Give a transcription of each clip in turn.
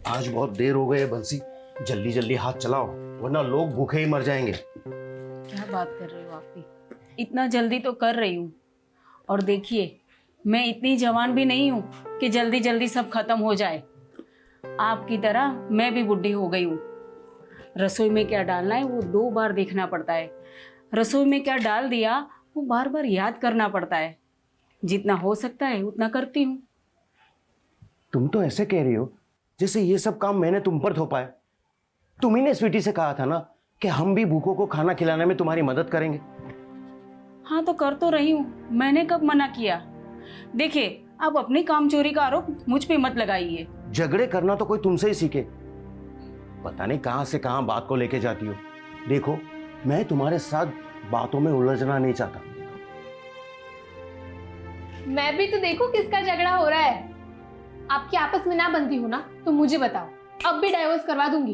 आज बहुत देर हो गई है बंसी, जल्दी जल्दी हाथ चलाओ वरना लोग भूखे ही मर जाएंगे। क्या बात कर रहे हो आप भी? इतना जल्दी तो कर रही हूँ। और देखिए, मैं इतनी जवान भी नहीं हूँ कि जल्दी जल्दी सब खत्म हो जाए। आपकी तरह मैं भी बुढ़ी हो गई हूँ। रसोई में क्या डालना है वो 2 बार देखना पड़ता है। रसोई में क्या डाल दिया वो बार बार याद करना पड़ता है। जितना हो सकता है उतना करती हूँ। तुम तो ऐसे कह रही हो जैसे ये सब काम मैंने तुम पर थोपा है। तुम ही ने स्वीटी से कहा था ना कि हम भी भूखों को खाना खिलाने में तुम्हारी मदद करेंगे। हाँ तो कर तो रही हूँ, मैंने कब मना किया? देखिए, आप अपनी कामचोरी का आरोप मुझ पे मत लगाइए। झगड़े करना तो कोई तुमसे ही सीखे। पता नहीं कहां से कहां बात को लेके जाती हो। देखो, मैं तुम्हारे साथ बातों में उलझना नहीं चाहता। मैं भी तो देखो किसका झगड़ा हो रहा है। आपकी आपस में ना बनती हो ना तो मुझे बताओ, अब भी डाइवोर्स करवा दूंगी।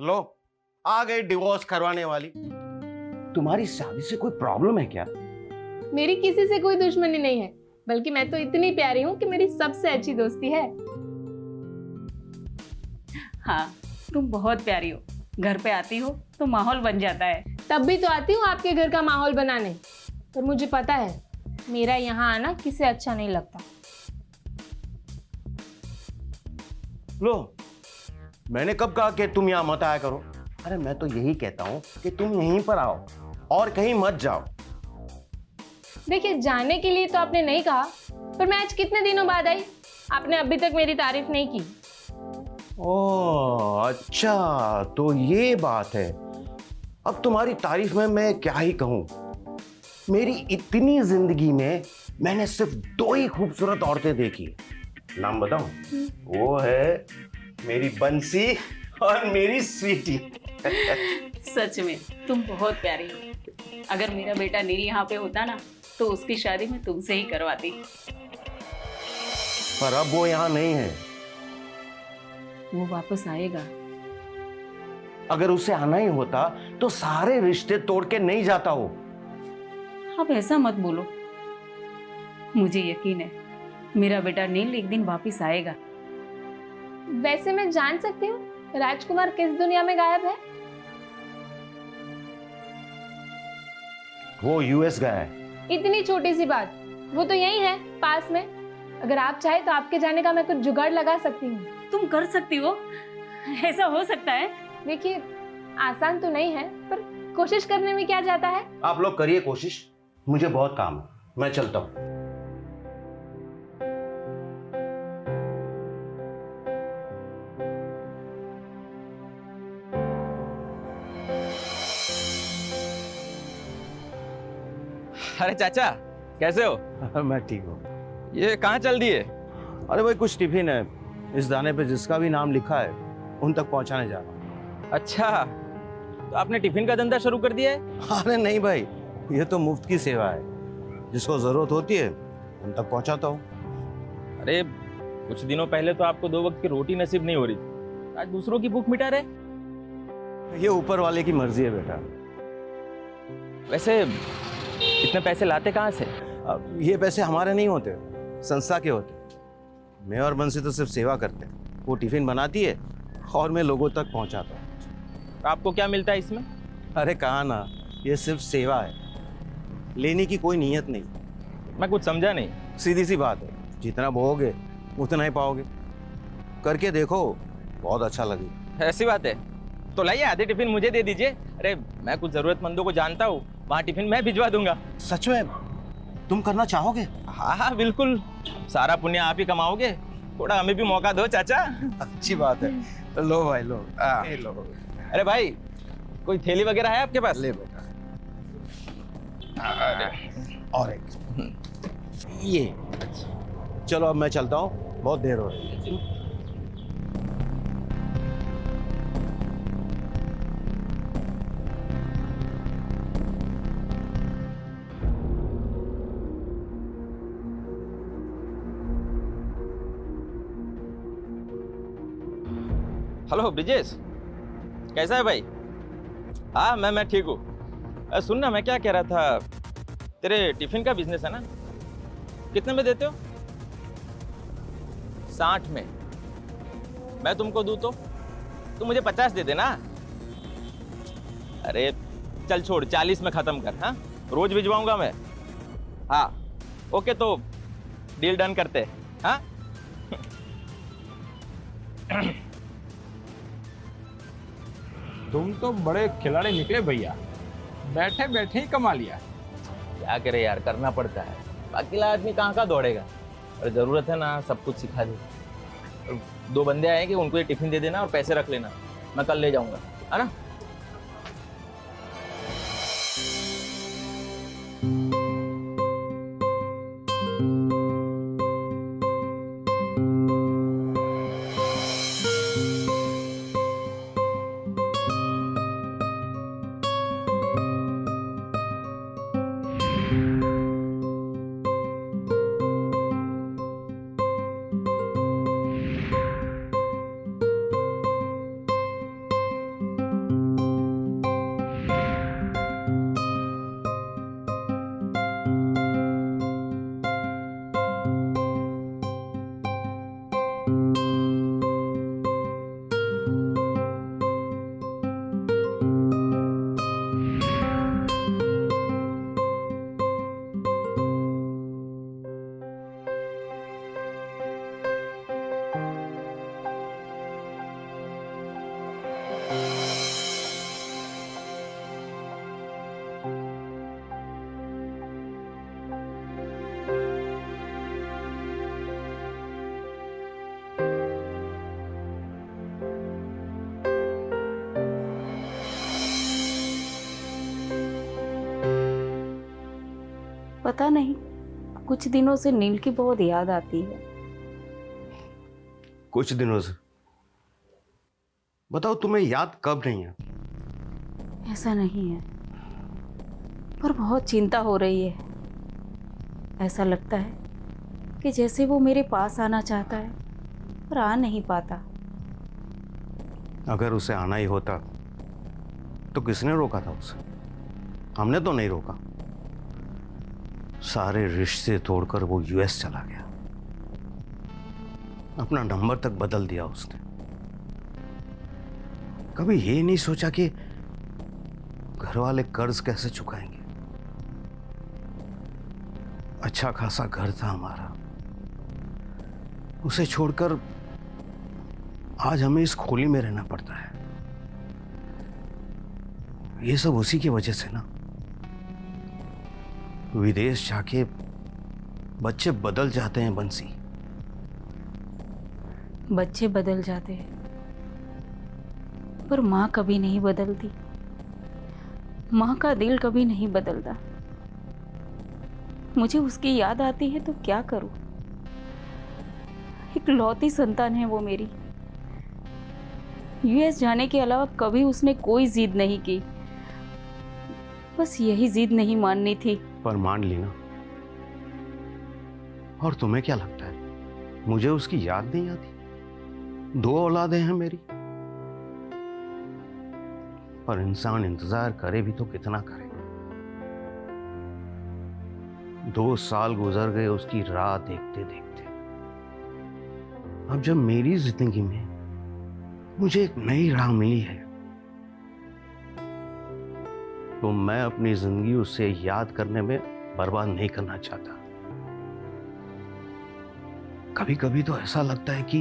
लो आ गई डिवोर्स करवाने वाली। तुम्हारी शादी से कोई प्रॉब्लम है क्या? मेरी किसी से कोई दुश्मनी नहीं है, बल्कि मैं तो इतनी प्यारी हूँ कि मेरी सबसे अच्छी दोस्ती है। हाँ, तुम बहुत प्यारी हो। घर पे आती हो तो माहौल बन जाता है। तब भी तो आती हूँ आपके घर का माहौल बनाने, पर मुझे पता है मेरा यहाँ आना किसे अच्छा नहीं लगता। लो, मैंने कब कहा कि तुम यहाँ मत आया करो? अरे मैं तो यही कहता हूँ कि तुम यहीं पर आओ और कहीं मत जाओ। देखिए, जाने के लिए तो आपने नहीं कहा, पर मैं आज कितने दिनों बाद आई, आपने अभी तक मेरी तारीफ नहीं की। ओह अच्छा, तो ये बात है। अब तुम्हारी तारीफ में मैं क्या ही कहूँ। मेरी इतनी जिंदगी में मैंने सिर्फ 2 ही खूबसूरत औरतें देखी। नाम बताऊं? वो है मेरी बंसी और मेरी स्वीटी। सच में तुम बहुत प्यारी हो। अगर मेरा बेटा नील यहाँ पे होता ना तो उसकी शादी मैं तुमसे ही करवाती। पर अब वो यहाँ नहीं है। वो वापस आएगा। अगर उसे आना ही होता तो सारे रिश्ते तोड़ के नहीं जाता वो। आप ऐसा मत बोलो। मुझे यकीन है मेरा बेटा नील एक दिन वापस आएगा। वैसे मैं जान सकती हूँ राजकुमार किस दुनिया में गायब है? वो यूएस गया है। इतनी छोटी सी बात, वो तो यही है पास में। अगर आप चाहे तो आपके जाने का मैं कुछ जुगाड़ लगा सकती हूँ। तुम कर सकती हो, ऐसा हो सकता है? देखिए, आसान तो नहीं है, पर कोशिश करने में क्या जाता है। आप लोग करिए कोशिश, मुझे बहुत काम है, मैं चलता हूँ। अरे चाचा, कैसे हो? मैं ठीक हूँ। ये कहाँ चल दिए? अरे भाई, कुछ टिफिन है, इस दाने पे जिसका भी नाम लिखा है उन तक पहुंचाने जा रहा हूँ। अच्छा, तो आपने टिफिन का धंधा शुरू कर दिया है? अरे नहीं भाई, ये तो मुफ्त की सेवा है। जिसको जरूरत होती है उन तक पहुंचाता हूँ। अरे कुछ दिनों पहले तो आपको 2 वक्त की रोटी नसीब नहीं हो रही थी, आज दूसरों की भूख मिटा रहे। ये ऊपर वाले की मर्जी है बेटा। वैसे इतने पैसे लाते कहाँ से? अब ये पैसे हमारे नहीं होते, संस्था के होते। मैं और बंसी तो सिर्फ सेवा करते हैं। वो टिफिन बनाती है और मैं लोगों तक पहुंचाता हूँ। तो आपको क्या मिलता है इसमें? अरे कहा ना, ये सिर्फ सेवा है, लेने की कोई नीयत नहीं। मैं कुछ समझा नहीं। सीधी सी बात है, जितना बोओगे उतना ही पाओगे। करके देखो, बहुत अच्छा लगेगा। ऐसी बात है तो लाइए, आधे टिफिन मुझे दे दीजिए। अरे मैं कुछ जरूरतमंदों को जानता हूँ, वहाँ टिफिन मैं भिजवा दूंगा। सच में तुम करना चाहोगे? हाँ हाँ बिल्कुल, सारा पुण्य आप ही कमाओगे, थोड़ा हमें भी मौका दो चाचा। अच्छी बात है। लो भाई लो, लो। अरे भाई, कोई थैली वगैरह है आपके पास? ले बेटा। और एक ये। चलो अब मैं चलता हूँ, बहुत देर हो रही है। हेलो ब्रिजेश, कैसा है भाई? हाँ मैं ठीक हूँ। सुन ना, मैं क्या कह रहा था, तेरे टिफिन का बिजनेस है ना, कितने में देते हो? 60 में। मैं तुमको दूँ तो तुम मुझे 50 दे देना। अरे चल छोड़, 40 में खत्म कर। हाँ, रोज भिजवाऊंगा मैं। हाँ ओके, तो डील डन करते हैं। हाँ तुम तो बड़े खिलाड़ी निकले भैया, बैठे बैठे ही कमा लिया। क्या करे यार, करना पड़ता है, अकेला आदमी कहाँ का दौड़ेगा। और जरूरत है ना, सब कुछ सिखा दे। और 2 बंदे आएंगे, उनको ये टिफिन दे देना और पैसे रख लेना, मैं कल ले जाऊंगा, है ना? पता नहीं, कुछ दिनों से नील की बहुत याद आती है। कुछ दिनों से? बताओ तुम्हें याद कब नहीं है? ऐसा नहीं है, पर बहुत चिंता हो रही है। ऐसा लगता है कि जैसे वो मेरे पास आना चाहता है पर आ नहीं पाता। अगर उसे आना ही होता तो किसने रोका था उसे? हमने तो नहीं रोका। सारे रिश्ते तोड़कर वो यूएस चला गया, अपना नंबर तक बदल दिया उसने। कभी ये नहीं सोचा कि घर वाले कर्ज कैसे चुकाएंगे। अच्छा खासा घर था हमारा, उसे छोड़कर आज हमें इस खोली में रहना पड़ता है। ये सब उसी की वजह से ना। विदेश जाके बच्चे बदल जाते हैं बंसी। बच्चे बदल जाते हैं पर माँ कभी नहीं बदलती। माँ का दिल कभी नहीं बदलता। मुझे उसकी याद आती है तो क्या करूं? इकलौती संतान है वो मेरी। यूएस जाने के अलावा कभी उसने कोई जिद नहीं की, बस यही जिद नहीं माननी थी। पर मान ली ना। और तुम्हें क्या लगता है मुझे उसकी याद नहीं आती? 2 औलादें हैं मेरी। पर इंसान इंतजार करे भी तो कितना करे। 2 साल गुजर गए उसकी राह देखते देखते। अब जब मेरी जिंदगी में मुझे एक नई राह मिली है तो मैं अपनी जिंदगी उसे याद करने में बर्बाद नहीं करना चाहता। कभी कभी तो ऐसा लगता है कि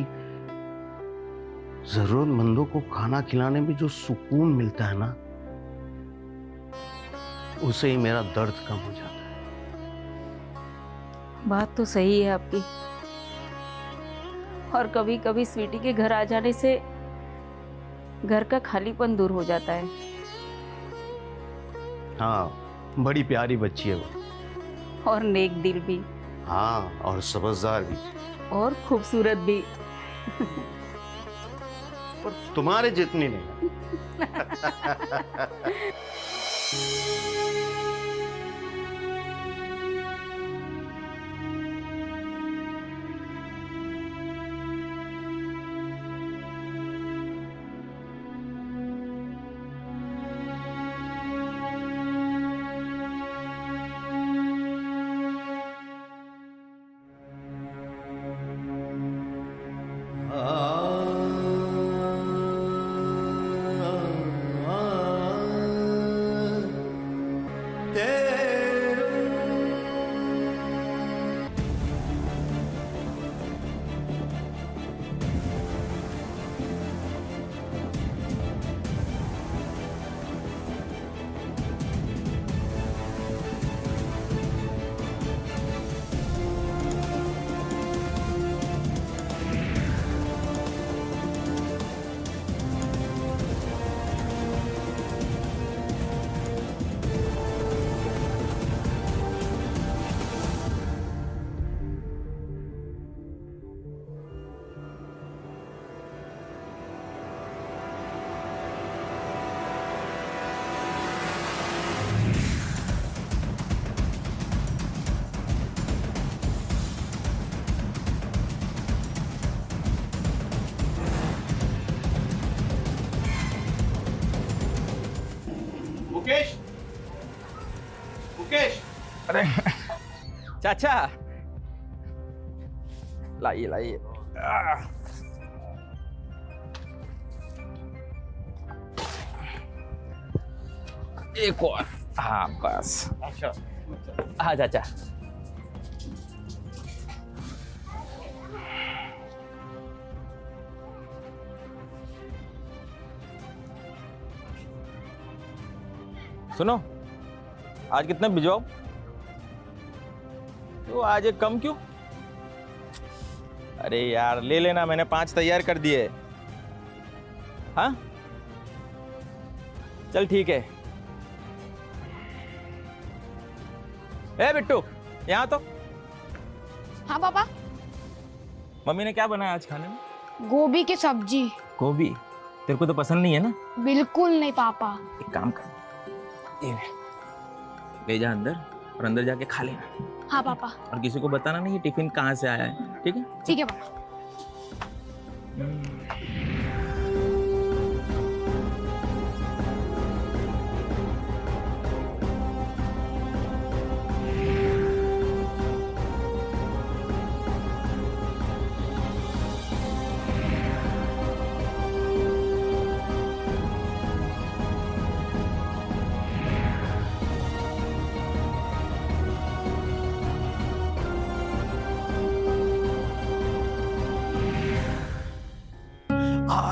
जरूरतमंदों को खाना खिलाने में जो सुकून मिलता है ना, उससे ही मेरा दर्द कम हो जाता है। बात तो सही है आपकी। और कभी कभी स्वीटी के घर आ जाने से घर का खालीपन दूर हो जाता है। हाँ, बड़ी प्यारी बच्ची है वो। और नेक दिल भी, हाँ, और समझदार भी। और खूबसूरत भी। पर तुम्हारे जितनी नहीं। मुकेश, मुकेश, अरे चाचा, लाइए लाइए। एक और। हाँ बस। अच्छा। हाँ चाचा। सुनो, आज कितने भिजवाओ? तो आज एक कम क्यों? अरे यार ले लेना, मैंने 5 तैयार कर दिए। हाँ चल ठीक है। ए बिट्टू, यहाँ तो। हाँ पापा। मम्मी ने क्या बनाया आज खाने में? गोभी की सब्जी। गोभी? तेरे को तो पसंद नहीं है ना? बिल्कुल नहीं पापा। एक काम कर, ये ले जा अंदर और अंदर जाके खा लेना। हाँ पापा। और किसी को बताना नहीं ये टिफिन कहाँ से आया है, ठीक है? ठीक है पापा।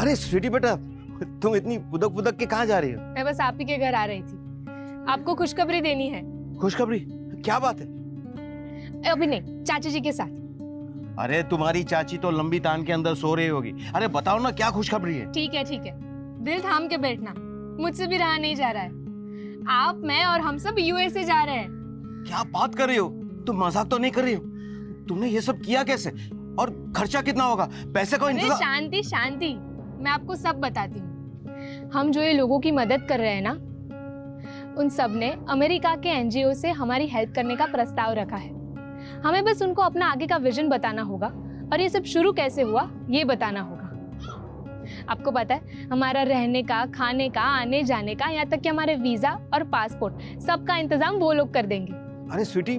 अरे स्वीटी बेटा, तुम इतनी बुदक बुदक के कहाँ जा रही हो? मैं बस आप ही के घर आ रही थी, आपको खुशखबरी देनी है। खुशखबरी? क्या बात है? अभी नहीं, चाचा जी के साथ। अरे तुम्हारी चाची तो लंबी तान के अंदर सो रही होगी। अरे बताओ ना, क्या खुशखबरी है? ठीक है ठीक है, दिल थाम के बैठना, मुझसे भी रहा नहीं जा रहा है। आप, मैं और हम सब यूएसए जा रहे हैं। क्या बात कर रही हो? तुम मजाक तो नहीं कर रही हो? तुमने ये सब किया कैसे? और खर्चा कितना होगा? पैसे का अरे इंतजाम? शांति शांति, मैं आपको सब बताती हूँ। हम जो ये लोगों की मदद कर रहे हैं ना, उन सब ने अमेरिका के एनजीओ से हमारी हेल्प करने का प्रस्ताव रखा है। हमें बस उनको अपना आगे का विजन बताना होगा और ये सब शुरू कैसे हुआ ये बताना होगा। आपको पता है, हमारा रहने का, खाने का, आने जाने का, यहाँ तक कि हमारे वीजा और पासपोर्ट सबका इंतजाम वो लोग कर देंगे। अरे स्वीटी,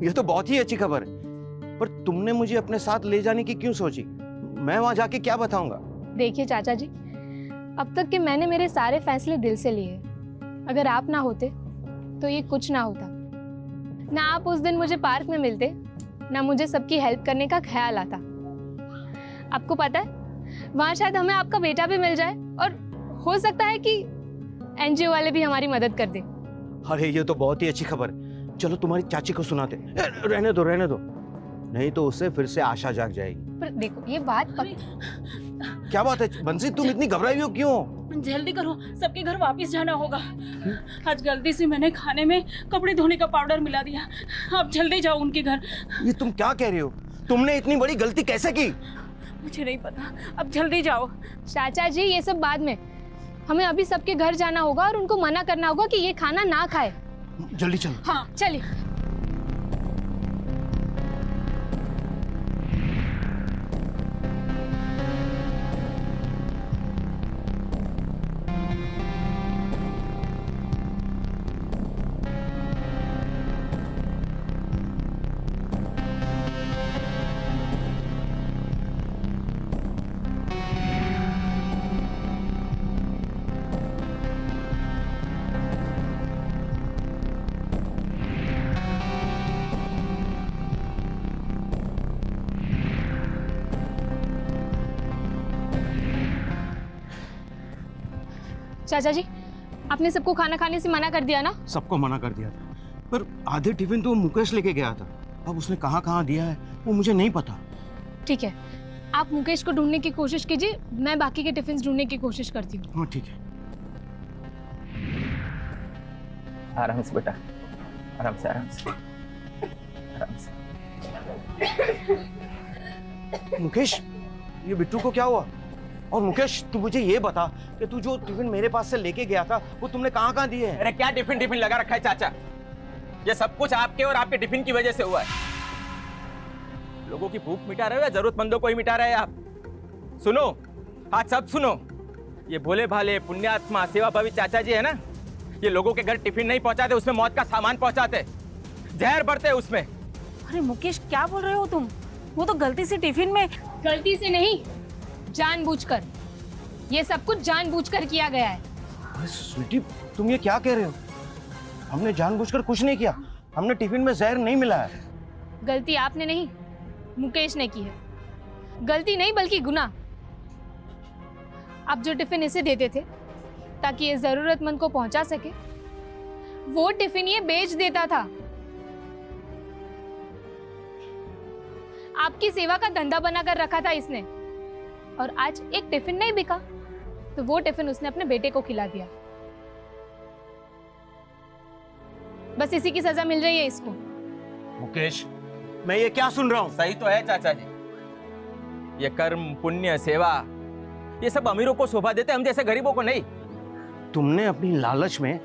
ये तो बहुत ही अच्छी खबर है, पर तुमने मुझे अपने साथ ले जाने की क्यों सोची? मैं वहां जाके क्या बताऊंगा? देखिए चाचा जी, अब तक के मैंने मेरे सारे फैसले दिल से लिए। अगर आप ना होते तो ये कुछ ना होता। ना आप उस दिन मुझे पार्क में मिलते, ना मुझे सबकी हेल्प करने का ख्याल आता। आपको पता है, वहां शायद हमें आपका बेटा भी मिल जाए और हो सकता है कि एनजीओ वाले भी हमारी मदद कर दे। अरे ये तो बहुत ही अच्छी खबर है। चलो तुम्हारी चाची को सुनाते। रहने दो रहने दो। नहीं तो उससे फिर से आशा जाग जाएगी। पर देखो ये बात क्या बात है बंसी, तुम इतनी घबराई हो क्यों? जल्दी करो, सबके घर वापस जाना होगा। आज गलती से मैंने खाने में कपड़े धोने का पाउडर मिला दिया। आप जल्दी जाओ उनके घर। ये तुम क्या कह रहे हो? तुमने इतनी बड़ी गलती कैसे की? मुझे नहीं पता, अब जल्दी जाओ। चाचा जी ये सब बाद में, हमें अभी सबके घर जाना होगा और उनको मना करना होगा कि ये खाना ना खाए। जल्दी चलो। हाँ चलिए। चाचा जी आपने सबको खाना खाने से मना कर दिया ना? सबको मना कर दिया था, पर आधे टिफिन तो मुकेश लेके गया था। अब उसने कहाँ कहाँ दिया है वो मुझे नहीं पता। ठीक है, आप मुकेश को ढूंढने की कोशिश कीजिए, मैं बाकी के टिफिन ढूंढने की कोशिश करती हूँ। हाँ ठीक है। आराम से बेटा, आराम से आराम से आराम से। मुकेश, ये बिट्टू को क्या हुआ? और मुकेश तू मुझे ये बता कि तू जो टिफिन मेरे पास से लेके गया था वो तुमने कहाँ कहाँ दिए हैं? अरे क्या टिफिन टिफिन लगा रखा है चाचा? ये सब कुछ आपके और आपके टिफिन की वजह से हुआ है। लोगों की भूख मिटा रहे हो या जरूरतमंदों को ही मिटा रहे हैं आप? सुनो, आज सब सुनो। ये भोले भाले पुण्यात्मा सेवाभावी चाचा जी है ना, ये लोगों के घर टिफिन नहीं पहुंचाते, उसमें मौत का सामान पहुंचाते, जहर भरते उसमें। अरे मुकेश क्या बोल रहे हो तुम? वो तो गलती से टिफिन में। गलती से नहीं, जानबूझकर। ये सब कुछ जानबूझकर किया गया है। अरे स्वीटी, तुम ये क्या कह रहे हो? हमने जानबूझकर कुछ नहीं किया, हमने टिफिन में जहर नहीं मिलाया। गलती आपने नहीं, मुकेश ने की है। गलती नहीं बल्कि गुनाह। आप जो टिफिन इसे देते थे ताकि ये जरूरतमंद को पहुंचा सके, वो टिफिन ये बेच देता था। आपकी सेवा का धंधा बनाकर रखा था इसने, और आज एक टिफिन नहीं बिका तो वो टिफिन उसने अपने बेटे को खिला दिया। बस इसी की सजा मिल रही है इसको। मुकेश, मैं ये क्या सुन रहा हूँ? सही तो है चाचा जी, ये कर्म पुण्य सेवा ये सब अमीरों को शोभा देते, हम जैसे गरीबों को नहीं। तुमने अपनी लालच में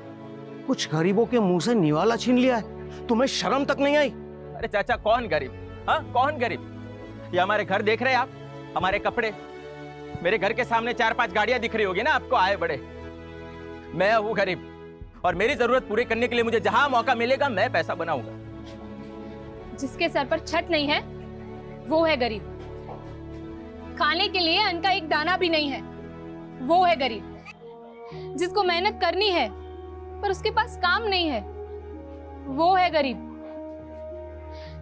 कुछ गरीबों के मुंह से निवाला छीन लिया है, तुम्हें शर्म तक नहीं आई? अरे चाचा कौन गरीब? हाँ कौन गरीब? ये हमारे घर देख रहे हैं आप, हमारे कपड़े, मेरे घर के सामने 4-5 गाड़ियां दिख रही होगी ना आपको आए बड़े। मैं हूँ गरीब और मेरी जरूरत पूरी करने के लिए मुझे जहां मौका मिलेगा मैं पैसा बनाऊंगा। जिसके सर पर छत नहीं है वो है गरीब। खाने के लिए अन्न का एक दाना भी नहीं है वो है गरीब। जिसको मेहनत करनी है पर उसके पास काम नहीं है वो है गरीब।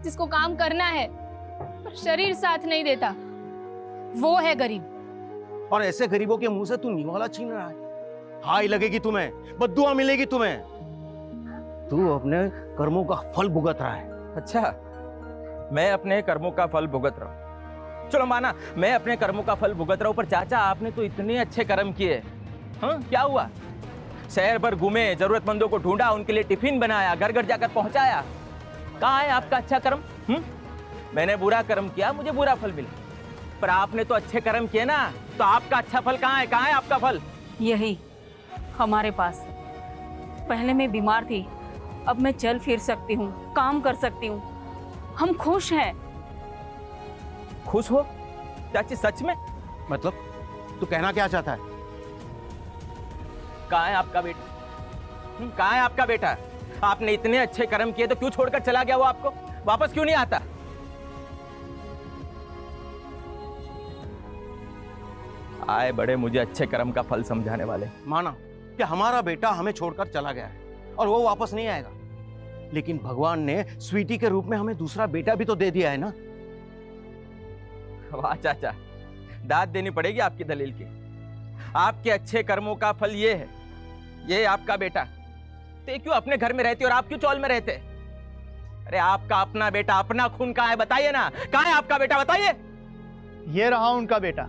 जिसको काम करना है पर शरीर साथ नहीं देता वो है गरीब। और ऐसे गरीबों के मुंह से तू निवाला छीन रहा है? हाय लगेगी तुम्हें, बद्दुआ मिलेगी तुम्हें। तू अपने कर्मों का फल भुगत रहा है। अच्छा, मैं अपने कर्मों का फल भुगत रहा हूँ। चलो माना मैं अपने कर्मों का फल भुगत रहा हूँ, पर चाचा आपने तो इतने अच्छे कर्म किए। हाँ क्या हुआ? शहर भर घूमे, जरूरतमंदों को ढूंढा, उनके लिए टिफिन बनाया, घर घर जाकर पहुंचाया। कहाँ है आपका अच्छा कर्म? मैंने बुरा कर्म किया, मुझे बुरा फल मिला, पर आपने तो अच्छे कर्म किए ना, तो आपका अच्छा फल कहाँ है? कहाँ है आपका फल? यही हमारे पास। पहले मैं बीमार थी, अब मैं चल फिर सकती हूँ, काम कर सकती हूँ। हम खुश हैं। खुश हो चाची? सच में? मतलब तू कहना क्या चाहता है? कहाँ है आपका बेटा? कहाँ है आपका बेटा? आपने इतने अच्छे कर्म किए तो क्यों छोड़कर चला गया वो आपको? वापस क्यों नहीं आता? आए बड़े मुझे अच्छे कर्म का फल समझाने वाले। माना कि हमारा बेटा हमें छोड़कर चला गया है और वो वापस नहीं आएगा, लेकिन भगवान ने स्वीटी के रूप में हमें दूसरा बेटा भी तो दे दिया है ना। वाह चाचा, दाद देनी पड़ेगी आपकी दलील की। आपके अच्छे कर्मों का फल ये है, ये आपका बेटा। तो क्यों अपने घर में रहते और आप क्यों चौल में रहते? अरे आपका अपना बेटा, अपना खून कहाँ है बताइए ना, कहाँ है आपका बेटा बताइए। ये रहा उनका बेटा।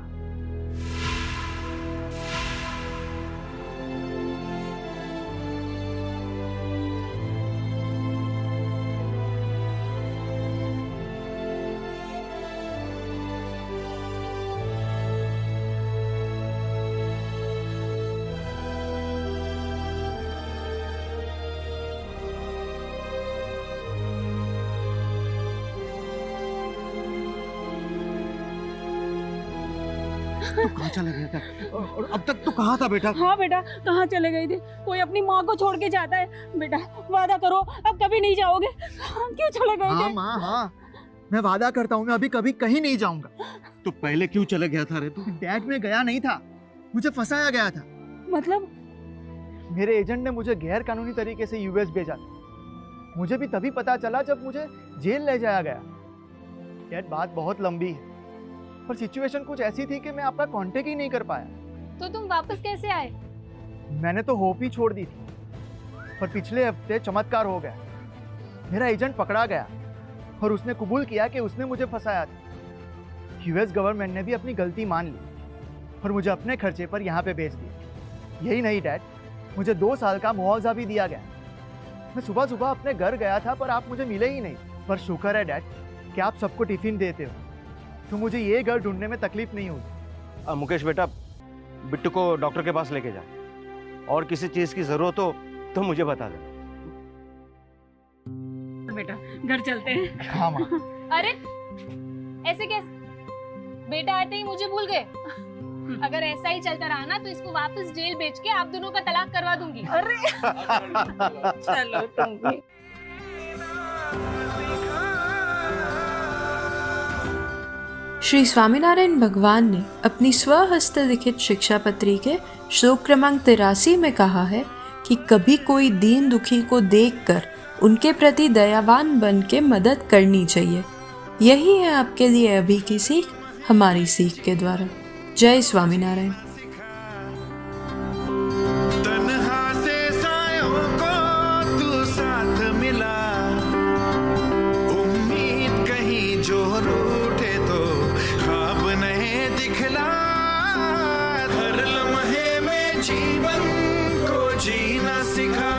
तू कहाँ चला गया था और अब तक तू कहाँ था बेटा? हाँ बेटा, कहाँ चले गए थे? कोई अपनी माँ को छोड़ के जाता है? बेटा वादा करो अब कभी नहीं जाओगे। क्यों चले गए हाँ थे? माँ हाँ, मैं वादा करता हूँ मैं अभी कभी कहीं नहीं जाऊंगा। तो पहले क्यों चला गया था रे तू? डैड में गया नहीं था, मुझे फंसाया गया था। मतलब मेरे एजेंट ने मुझे गैर कानूनी तरीके से यूएस भेजा था। मुझे भी तभी पता चला जब मुझे जेल ले जाया गया। डैड बात बहुत लंबी है, पर सिचुएशन कुछ ऐसी थी कि मैं आपका कांटेक्ट ही नहीं कर पाया। तो तुम वापस कैसे आए? मैंने तो होप ही छोड़ दी थी, पर पिछले हफ्ते चमत्कार हो गया। मेरा एजेंट पकड़ा गया और उसने कबूल किया कि उसने मुझे फंसाया था। यूएस गवर्नमेंट ने भी अपनी गलती मान ली और मुझे अपने खर्चे पर यहाँ पे भेज दिया। यही नहीं डैड, मुझे 2 साल का मुआवजा भी दिया गया। मैं सुबह सुबह अपने घर गया था पर आप मुझे मिले ही नहीं। पर शुक्र है डैड कि आप सबको टिफिन देते हो, तो मुझे ये घर ढूंढने में तकलीफ नहीं हुई। मुकेश बेटा, बिट्टू को डॉक्टर के पास लेके जा, और किसी चीज की जरूरत हो तो मुझे बता दे। बेटा घर चलते हैं। हाँ माँ। अरे ऐसे कैसे? बेटा आते ही मुझे भूल गए। अगर ऐसा ही चलता रहा ना तो इसको वापस जेल भेज के आप दोनों का तलाक करवा दूंगी। अरे चलो तुम भी। श्री स्वामीनारायण भगवान ने अपनी स्वहस्त लिखित शिक्षा पत्री के श्लोक क्रमांक 83 में कहा है कि कभी कोई दीन दुखी को देखकर उनके प्रति दयावान बन के मदद करनी चाहिए। यही है आपके लिए अभी की सीख हमारी सीख के द्वारा। जय स्वामीनारायण। तन्हा से सायों को तू साथ मिला, उम्मीद कहीं जो रूठे तो ख्वाब नहीं दिखला। हर लम्हे में जीवन को जीना सिखा।